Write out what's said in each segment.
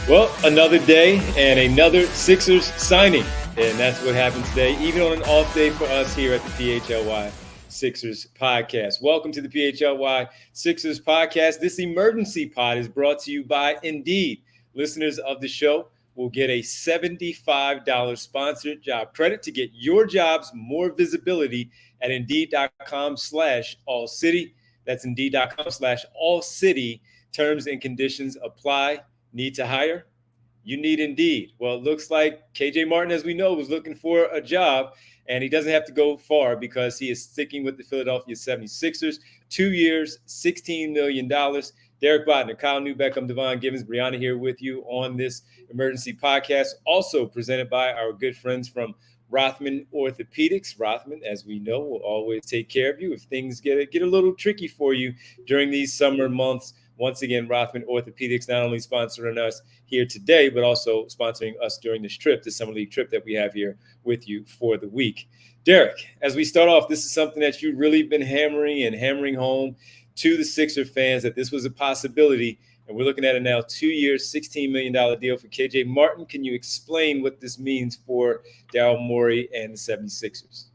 Well, another day and another Sixers signing. And that's what happened today, even on an off day for us here at the PHLY Sixers podcast. Welcome to the PHLY Sixers podcast. This emergency pod is brought to you by Indeed. Listeners of the show will get a $75 sponsored job credit to get your jobs more visibility at Indeed.com/AllCity. That's Indeed.com/AllCity. Terms and conditions apply. Need to hire? You need Indeed. Well, it looks like KJ Martin, as we know, was looking for a job, and he doesn't have to go far because he is sticking with the Philadelphia 76ers. 2 years, $16 million. Derek Bodner, Kyle Neubeck, I'm Devon Givens, Brianna here with you on this emergency podcast, also presented by our good friends from Rothman Orthopedics. Rothman, as we know, will always take care of you if things get a little tricky for you during these summer months. Once again, Rothman Orthopedics not only sponsoring us here today, but also sponsoring us during this trip, the Summer League trip that we have here with you for the week. Derek, as we start off, this is something that you've really been hammering home to the Sixer fans that this was a possibility, and we're looking at it now, 2 years, $16 million deal for KJ Martin. Can you explain what this means for Daryl Morey and the 76ers?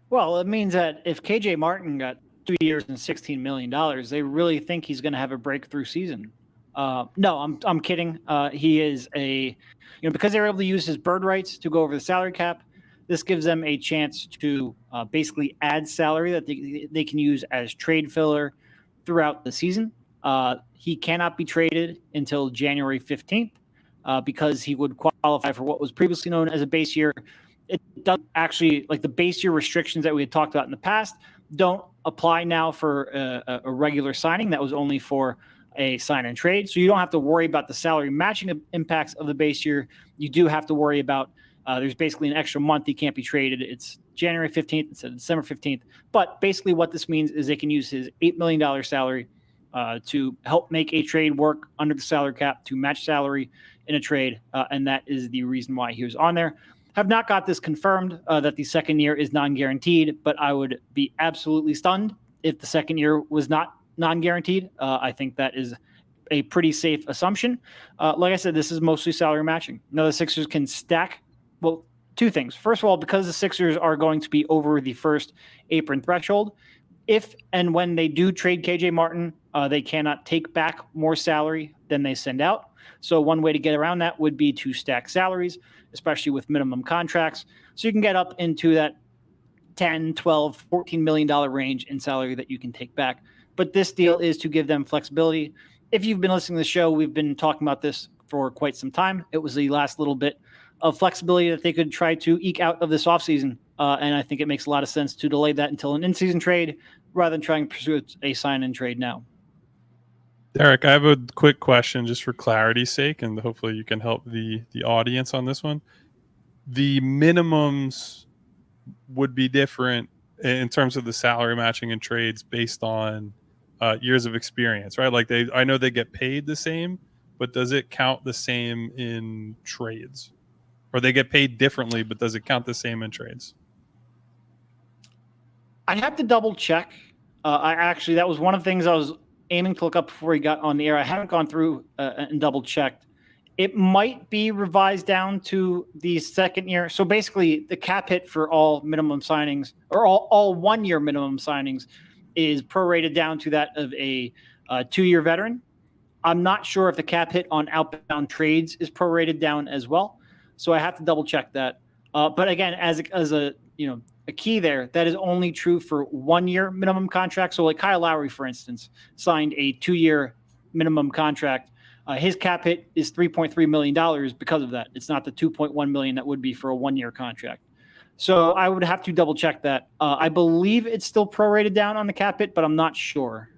Well, it means that if KJ Martin got 2 years and $16 million, they really think he's going to have a breakthrough season. No, I'm kidding. He is because they're able to use his bird rights to go over the salary cap. This gives them a chance to basically add salary that they can use as trade filler throughout the season. He cannot be traded until January 15th because he would qualify for what was previously known as a base year. It doesn't actually, like the base year restrictions that we had talked about in the past, don't apply now for a regular signing. That was only for a sign and trade. So you don't have to worry about the salary matching impacts of the base year. You do have to worry about there's basically an extra month he can't be traded. It's January 15th instead of December 15th. But basically what this means is they can use his $8 million salary to help make a trade work under the salary cap to match salary in a trade. And that is the reason why he was on there. Have not got this confirmed that the second year is non-guaranteed, but I would be absolutely stunned if the second year was not non-guaranteed. I think that is a pretty safe assumption. Like I said, this is mostly salary matching. Now the Sixers can stack, well, two things. First of all, because the Sixers are going to be over the first apron threshold, if and when they do trade KJ Martin, they cannot take back more salary than they send out. So one way to get around that would be to stack salaries, especially with minimum contracts. So you can get up into that $10, $12, $14 million range in salary that you can take back. But this deal is to give them flexibility. If you've been listening to the show, we've been talking about this for quite some time. It was the last little bit of flexibility that they could try to eke out of this offseason. And I think it makes a lot of sense to delay that until an in-season trade rather than trying to pursue a sign-and trade now. Derek, I have a quick question just for clarity's sake, and hopefully you can help the audience on this one. The minimums would be different in terms of the salary matching and trades based on years of experience, right? Like I know they get paid the same, but does it count the same in trades? Or they get paid differently, but does it count the same in trades? I'd have to double check. That was one of the things I was aiming to look up before he got on the air. I haven't gone through and double checked. It might be revised down to the second year. So basically the cap hit for all minimum signings or all 1 year minimum signings is prorated down to that of a 2-year veteran. I'm not sure if the cap hit on outbound trades is prorated down as well. So I have to double check that. But again, as a key there, that is only true for 1 year minimum contract. So like Kyle Lowry, for instance, signed a 2-year minimum contract. His cap hit is $3.3 million because of that. It's not the $2.1 million that would be for a 1 year contract. So I would have to double check that. I believe it's still prorated down on the cap hit, but I'm not sure.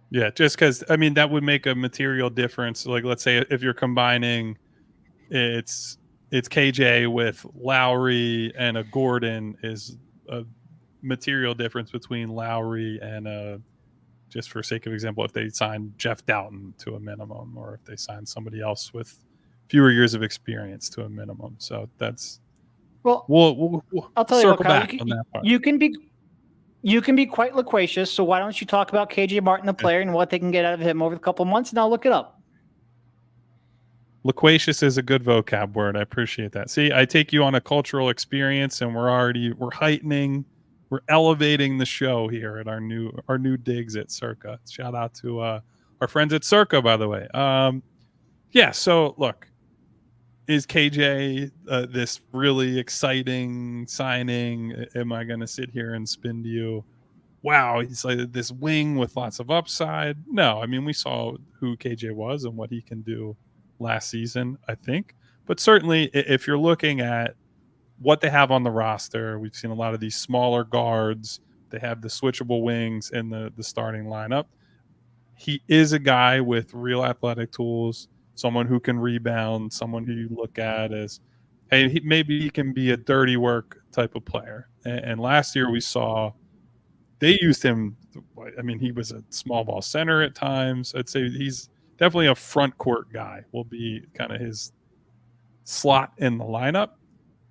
Yeah, just because, that would make a material difference. Like, let's say if you're combining it's KJ with Lowry and a Gordon is a material difference between Lowry and just for sake of example, if they sign Jeff Doughton to a minimum or if they sign somebody else with fewer years of experience to a minimum. So that's we'll I'll tell you what, Kyle, back on that part. You can be quite loquacious. So why don't you talk about KJ Martin, the player, and what they can get out of him over the couple of months, and I'll look it up. Loquacious is a good vocab word. I appreciate that. See, I take you on a cultural experience, and we're heightening, we're elevating the show here at our new digs at Circa. Shout out to our friends at Circa, by the way. Yeah. So look, is KJ this really exciting signing? Am I going to sit here and spin to you, wow, he's like this wing with lots of upside? No, I mean, we saw who KJ was and what he can do last season, I think. But certainly, if you're looking at what they have on the roster, we've seen a lot of these smaller guards. They have the switchable wings in the starting lineup. He is a guy with real athletic tools, someone who can rebound, someone who you look at as, hey, maybe he can be a dirty work type of player. And last year we saw they used him. I mean, he was a small ball center at times. I'd say he's definitely a front court guy, will be kind of his slot in the lineup.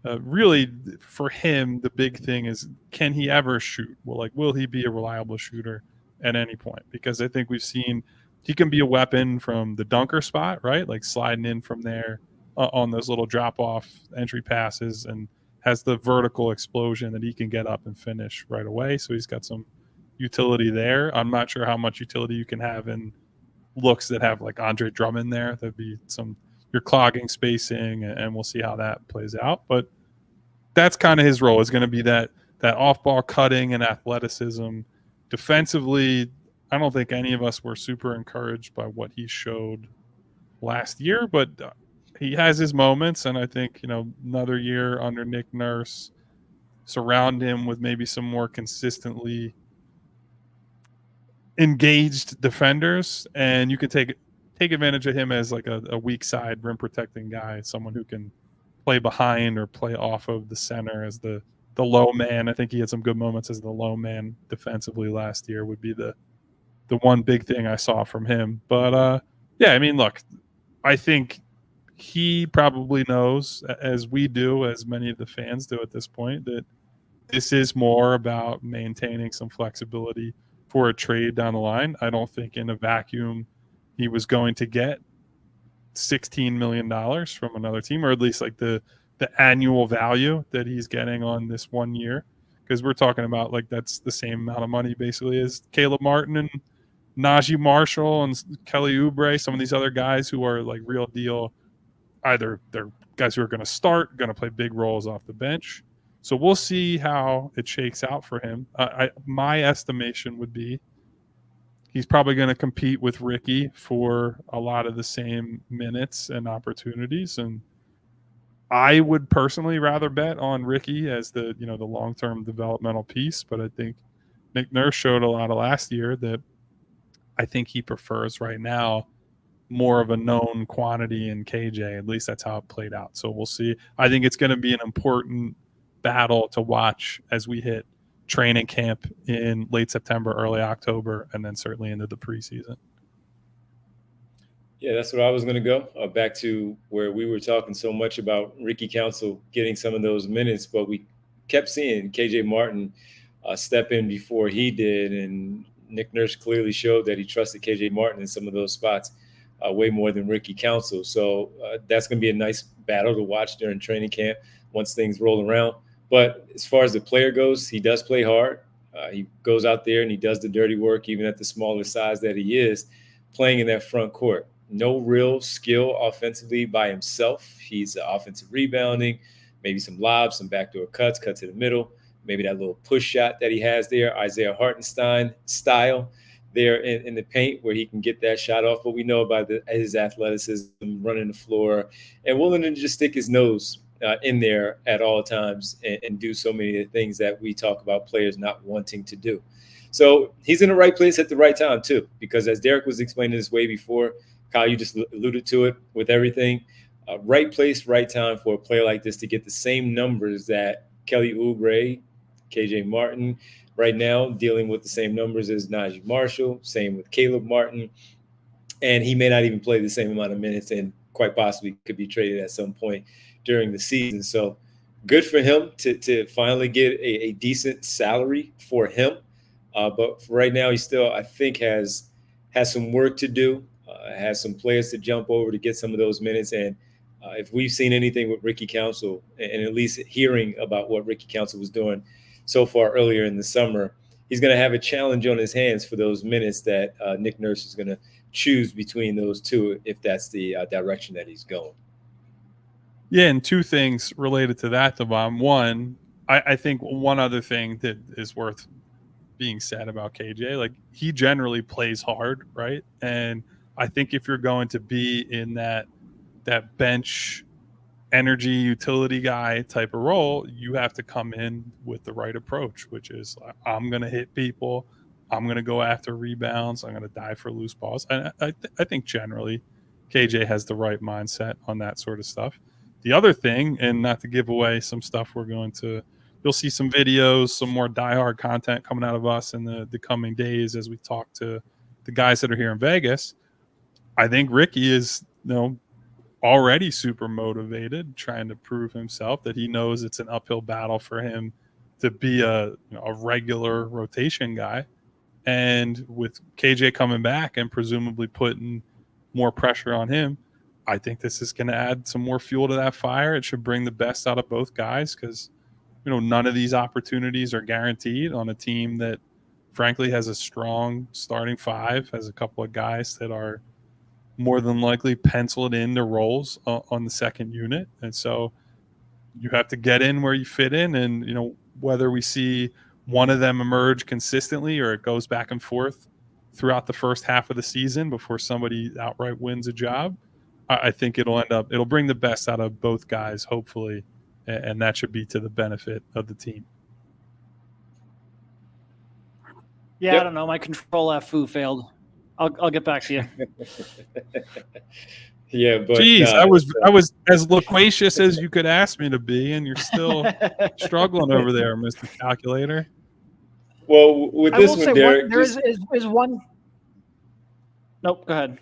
Really, for him, the big thing is, can he ever shoot? Will he be a reliable shooter at any point? Because I think we've seen he can be a weapon from the dunker spot, right? Like sliding in from there on those little drop-off entry passes, and has the vertical explosion that he can get up and finish right away. So he's got some utility there. I'm not sure how much utility you can have in looks that have like Andre Drummond there. That'd be you're clogging spacing, and we'll see how that plays out. But that's kind of his role, is going to be that off-ball cutting and athleticism. Defensively, I don't think any of us were super encouraged by what he showed last year, but he has his moments, and I think, another year under Nick Nurse, surround him with maybe some more consistently engaged defenders, and you can take advantage of him as like a weak side rim protecting guy, someone who can play behind or play off of the center as the low man. I think he had some good moments as the low man defensively last year, would be the one big thing I saw from him. But yeah, I mean, look, I think he probably knows, as we do, as many of the fans do at this point, that this is more about maintaining some flexibility for a trade down the line. I don't think in a vacuum he was going to get $16 million from another team, or at least like the annual value that he's getting on this 1 year, because we're talking about like that's the same amount of money basically as Caleb Martin and Najee Marshall and Kelly Oubre, some of these other guys who are like real deal. Either they're guys who are going to start, going to play big roles off the bench. So we'll see how it shakes out for him. My estimation would be he's probably going to compete with Ricky for a lot of the same minutes and opportunities. And I would personally rather bet on Ricky as the long-term developmental piece. But I think Nick Nurse showed a lot of last year that I think he prefers right now more of a known quantity in KJ. At least that's how it played out. So we'll see. I think it's going to be an important battle to watch as we hit training camp in late September, early October, and then certainly into the preseason. Yeah, that's where I was going to go. Back to where we were talking so much about Ricky Council getting some of those minutes, but we kept seeing KJ Martin step in before he did, and Nick Nurse clearly showed that he trusted KJ Martin in some of those spots way more than Ricky Council. So that's going to be a nice battle to watch during training camp once things roll around. But as far as the player goes, he does play hard. He goes out there and he does the dirty work, even at the smaller size that he is, playing in that front court. No real skill offensively by himself. He's offensive rebounding, maybe some lobs, some backdoor cuts, cut to the middle, maybe that little push shot that he has there, Isaiah Hartenstein style there in the paint, where he can get that shot off. But we know about his athleticism, running the floor, and willing to just stick his nose in there at all times and do so many of the things that we talk about players not wanting to do. So he's in the right place at the right time too, because as Derek was explaining this way before, Kyle, you just alluded to it with everything. Right place, right time for a player like this to get the same numbers that Kelly Oubre, KJ Martin, right now dealing with the same numbers as Najee Marshall, same with Caleb Martin. And he may not even play the same amount of minutes and quite possibly could be traded at some point during the season. So good for him to finally get a decent salary for him. But for right now, he still, I think, has some work to do. has some players to jump over to get some of those minutes. And if we've seen anything with Ricky Council, and at least hearing about what Ricky Council was doing so far earlier in the summer, he's going to have a challenge on his hands for those minutes that Nick Nurse is going to choose between those two, if that's the direction that he's going. Yeah, and two things related to that, Devon. One, I think one other thing that is worth being said about KJ, like, he generally plays hard, right? And I think if you're going to be in that bench energy utility guy type of role, you have to come in with the right approach, which is, I'm going to hit people, I'm going to go after rebounds, I'm going to die for loose balls. And I think generally KJ has the right mindset on that sort of stuff. The other thing, and not to give away some stuff, you'll see some videos, some more diehard content coming out of us in the coming days as we talk to the guys that are here in Vegas. I think Ricky is, already super motivated, trying to prove himself, that he knows it's an uphill battle for him to be a regular rotation guy. And with KJ coming back and presumably putting more pressure on him, I think this is going to add some more fuel to that fire. It should bring the best out of both guys, because none of these opportunities are guaranteed on a team that frankly has a strong starting five, has a couple of guys that are more than likely penciled into roles on the second unit. And so you have to get in where you fit in. And, whether we see one of them emerge consistently or it goes back and forth throughout the first half of the season before somebody outright wins a job, I think it'll bring the best out of both guys, hopefully. And that should be to the benefit of the team. Yeah, yep. I don't know. My control F foo failed. I'll get back to you. Yeah, but geez, I was as loquacious as you could ask me to be, and you're still struggling over there, Mr. Calculator. Well, with this one, Derek, there is one. Nope, go ahead.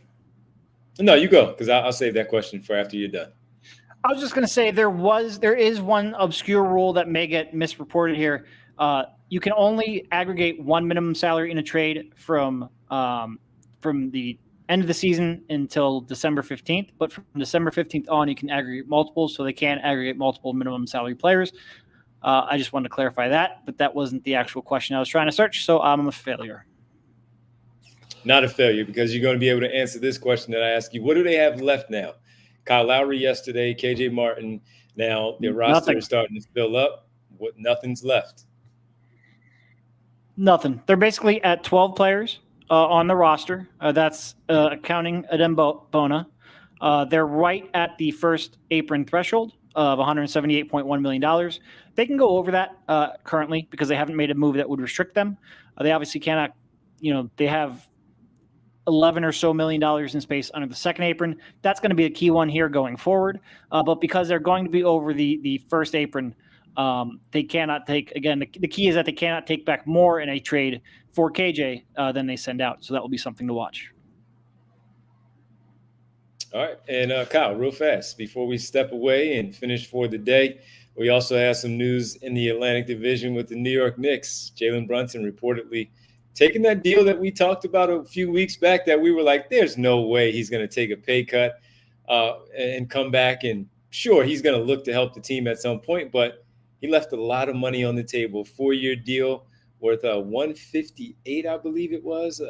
No, you go, because I'll save that question for after you're done. I was just going to say there is one obscure rule that may get misreported here. You can only aggregate one minimum salary in a trade from the end of the season until December 15th. But from December 15th on, you can aggregate multiples, so they can aggregate multiple minimum salary players. I just wanted to clarify that, but that wasn't the actual question I was trying to search, so I'm a failure. Not a failure, because you're going to be able to answer this question that I asked you. What do they have left now? Kyle Lowry yesterday, KJ Martin. Now their roster is starting to fill up. Nothing's left. Nothing. They're basically at 12 players on the roster. That's counting Adem Bona. They're right at the first apron threshold of $178.1 million. They can go over that currently because they haven't made a move that would restrict them. They obviously cannot, they have $11 or so million in space under the second apron. That's going to be a key one here going forward. But because they're going to be over the first apron, they cannot take, again, the key is that they cannot take back more in a trade for KJ than they send out. So that will be something to watch. All right. And Kyle, real fast, before we step away and finish for the day, we also have some news in the Atlantic Division with the New York Knicks. Jalen Brunson reportedly taking that deal that we talked about a few weeks back that we were like, there's no way he's going to take a pay cut and come back. And sure, he's going to look to help the team at some point, but he left a lot of money on the table. 4-year deal worth $158, I believe it was.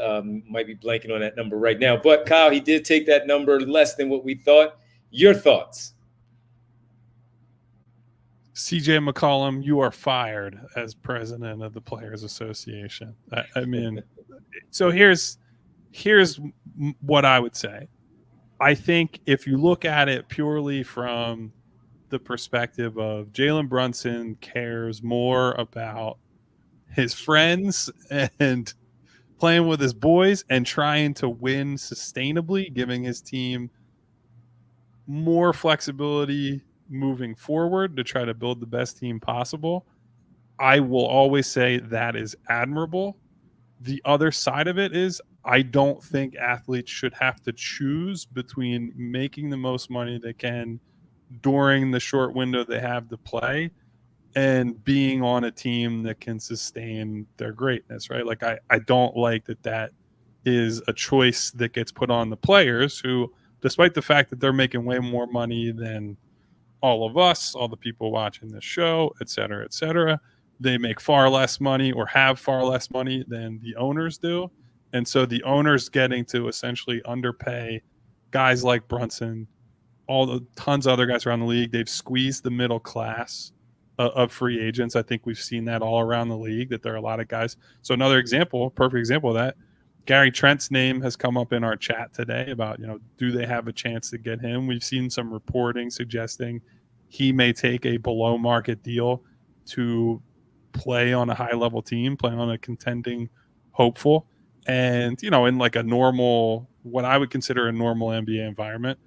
Might be blanking on that number right now. But Kyle, he did take that number less than what we thought. Your thoughts? CJ McCollum, you are fired as president of the Players Association. I mean, so here's what I would say. I think if you look at it purely from the perspective of Jalen Brunson cares more about his friends and playing with his boys and trying to win sustainably, giving his team more flexibility moving forward to try to build the best team possible. I will always say that is admirable. The other side of it is I don't think athletes should have to choose between making the most money they can during the short window they have to play and being on a team that can sustain their greatness, right? Like I don't like that is a choice that gets put on the players who, despite the fact that they're making way more money than all of us, all the people watching this show, et cetera, they make far less money or have far less money than the owners do. And so the owners getting to essentially underpay guys like Brunson, all the tons of other guys around the league. They've squeezed the middle class of free agents. I think we've seen that all around the league, that there are a lot of guys. So another example, perfect example of that, Gary Trent's name has come up in our chat today about, do they have a chance to get him? We've seen some reporting suggesting he may take a below market deal to play on a high level team, play on a contending hopeful. And, in like a normal, what I would consider a normal NBA environment,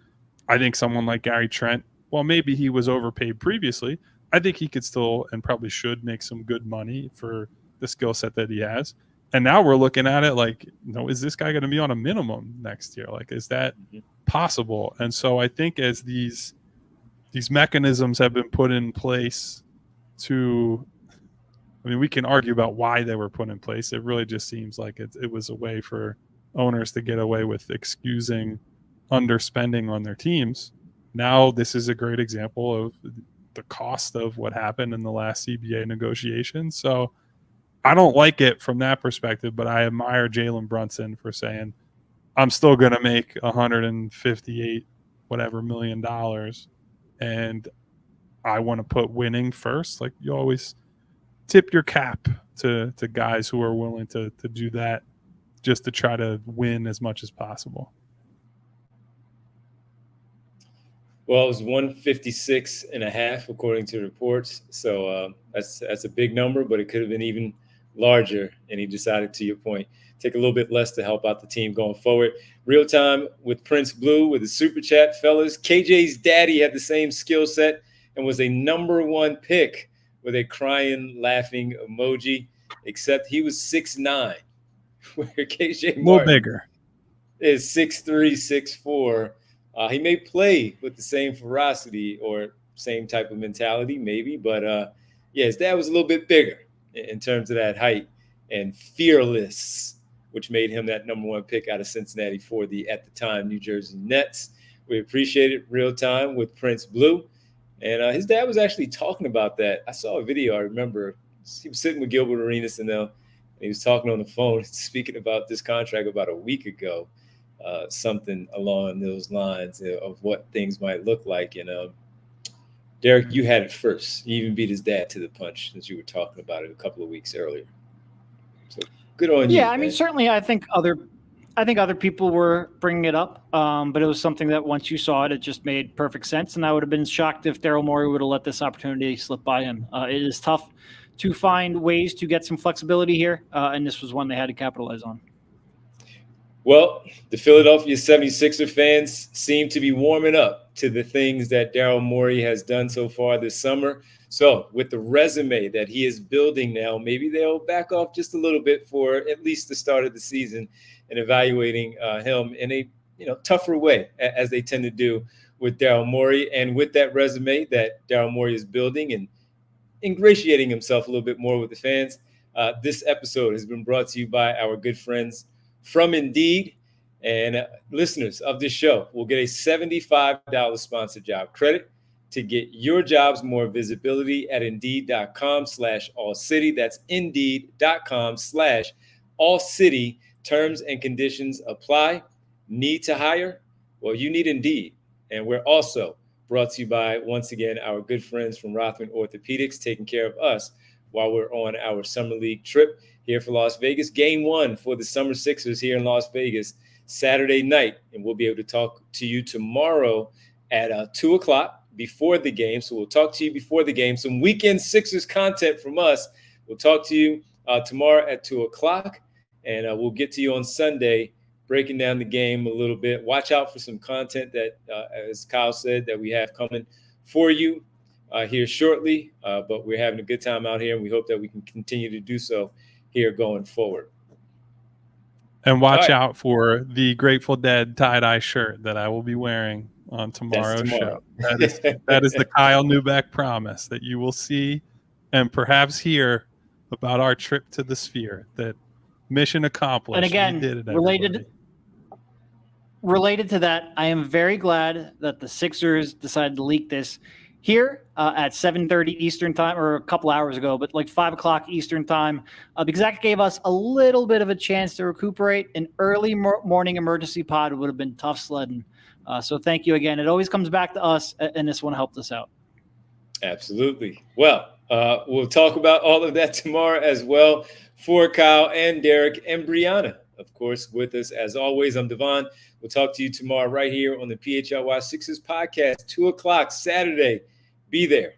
I think someone like Gary Trent, well, maybe he was overpaid previously. I think he could still and probably should make some good money for the skill set that he has. And now we're looking at it like, is this guy going to be on a minimum next year? Like, is that possible? And so I think as these mechanisms have been put in place we can argue about why they were put in place. It really just seems like it was a way for owners to get away with excusing underspending on their teams. Now this is a great example of the cost of what happened in the last CBA negotiation. So I don't like it from that perspective, but I admire Jalen Brunson for saying, I'm still going to make $158 million, and I want to put winning first. Like, you always tip your cap to guys who are willing to do that just to try to win as much as possible. Well, it was 156.5 according to reports. So that's a big number, but it could have been even larger. And he decided, to your point, take a little bit less to help out the team going forward. Real time with Prince Blue with a super chat, fellas. KJ's daddy had the same skill set and was a #1 pick with a crying, laughing emoji, except he was 6'9", where KJ Martin, a little bigger, is 6'3", 6'4". He may play with the same ferocity or same type of mentality, maybe, but his dad was a little bit bigger in terms of that height, and fearless, which made him that #1 pick out of Cincinnati for the, at the time, New Jersey Nets. We appreciate it. Real time with Prince Blue. And his dad was actually talking about that. I saw a video. I remember he was sitting with Gilbert Arenas and he was talking on the phone, speaking about this contract about a week ago. Something along those lines of what things might look like. And Derek, you had it first. You even beat his dad to the punch since you were talking about it a couple of weeks earlier. So good on you. Yeah, I mean, certainly I think other people were bringing it up, but it was something that once you saw it, it just made perfect sense. And I would have been shocked if Daryl Morey would have let this opportunity slip by him. It is tough to find ways to get some flexibility here, and this was one they had to capitalize on. Well, the Philadelphia 76er fans seem to be warming up to the things that Daryl Morey has done so far this summer. So with the resume that he is building now, maybe they'll back off just a little bit for at least the start of the season and evaluating him in a tougher way, as they tend to do with Daryl Morey. And with that resume that Daryl Morey is building and ingratiating himself a little bit more with the fans, this episode has been brought to you by our good friends from Indeed. And listeners of this show will get a $75 sponsored job credit to get your jobs more visibility at Indeed.com/AllCity. That's Indeed.com/AllCity. Terms and conditions apply. Need to hire? Well, you need Indeed. And we're also brought to you by, once again, our good friends from Rothman Orthopedics, taking care of us while we're on our Summer League trip here for Las Vegas. Game 1 for the Summer Sixers here in Las Vegas, Saturday night. And we'll be able to talk to you tomorrow at 2 o'clock before the game. So we'll talk to you before the game. Some weekend Sixers content from us. We'll talk to you tomorrow at 2 o'clock. And we'll get to you on Sunday, breaking down the game a little bit. Watch out for some content that, as Kyle said, that we have coming for you here shortly. But we're having a good time out here, and we hope that we can continue to do so here going forward. And watch out for the Grateful Dead tie-dye shirt that I will be wearing on tomorrow's show. That is the Kyle Neubeck promise that you will see and perhaps hear about our trip to the Sphere that Mission accomplished. And again, we did it, everybody. Related to that, I am very glad that the Sixers decided to leak this here at 7:30 Eastern time, or a couple hours ago, but like 5 o'clock Eastern time, because that gave us a little bit of a chance to recuperate. An early morning emergency pod would have been tough sledding. So thank you again. It always comes back to us, and this one helped us out. Absolutely. Well, we'll talk about all of that tomorrow as well. For Kyle and Derek and Brianna, of course, with us as always. I'm Devon. We'll talk to you tomorrow right here on the PHLY Sixers podcast, 2 o'clock Saturday. Be there.